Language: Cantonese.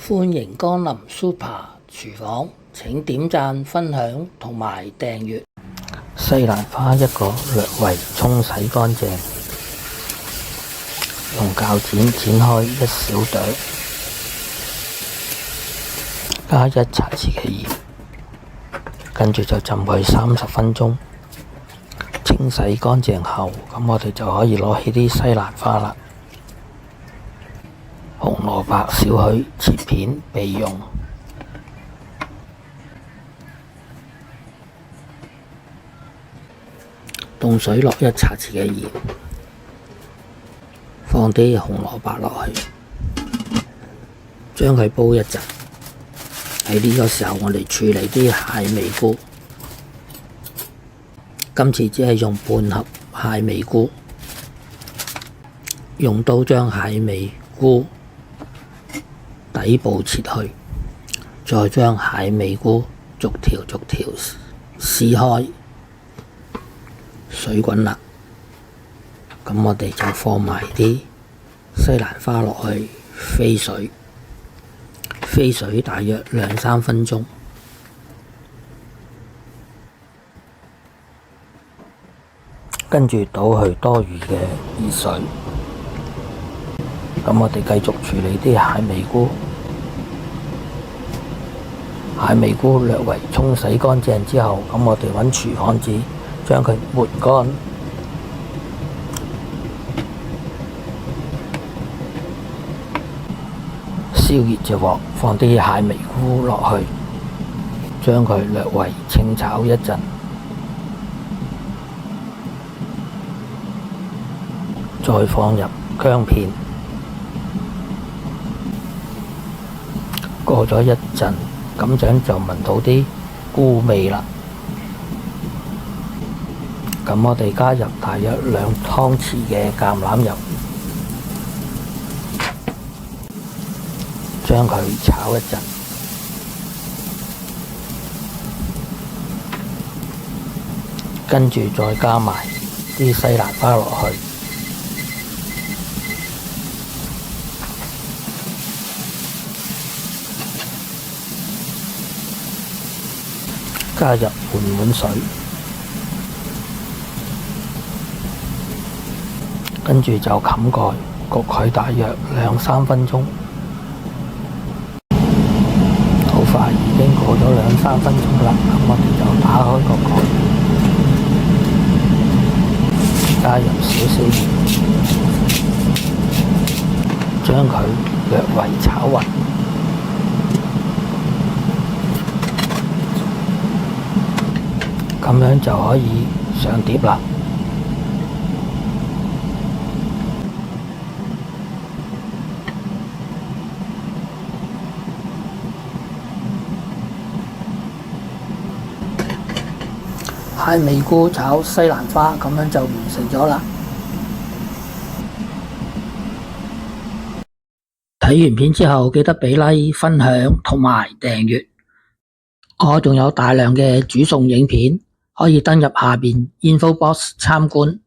歡迎光臨 Super 廚房，請點讚、分享同埋訂閱。西蘭花一個略為沖洗乾淨，用鉸剪剪開一小朵，加1茶匙嘅鹽，跟住就浸佢30分鐘。清洗乾淨後，咁我哋就可以攞起啲西蘭花啦。紅蘿蔔少許切片備用。凍水落1茶匙嘅鹽，放啲紅蘿蔔落去，將佢煲一陣。喺呢個時候，我哋處理啲蟹味菇。今次只係用半盒蟹味菇，用刀將蟹味菇底部切去，再將蟹味菇逐條撕開，水滾啦。咁我哋就放埋啲西蘭花落去飛水大約2-3分鐘。跟住倒去多餘嘅熱水。咁我哋繼續處理啲蟹味菇。蟹味菇略為沖洗乾淨之後，咁我哋揾廚房紙將佢抹乾。燒熱隻鑊，放啲蟹味菇落去，將佢略為清炒一陣。再放入薑片，過咗一陣，咁樣就聞到啲菇味啦。咁我哋加入大約2湯匙嘅橄欖油，將佢炒一陣，跟住再加埋啲西蘭花落去。加入滿水，跟住就冚蓋焗佢大約2-3分鐘。好快已經過咗2-3分鐘啦，咁我哋就打開個蓋，加入少少鹽，將佢略為炒勻。咁樣就可以上碟啦。蟹味菇炒西蘭花，咁樣就完成咗啦。睇完片之後，記得俾 like、分享同埋訂閱。我仲有大量嘅煮餸影片，可以登入下邊 info box 參觀。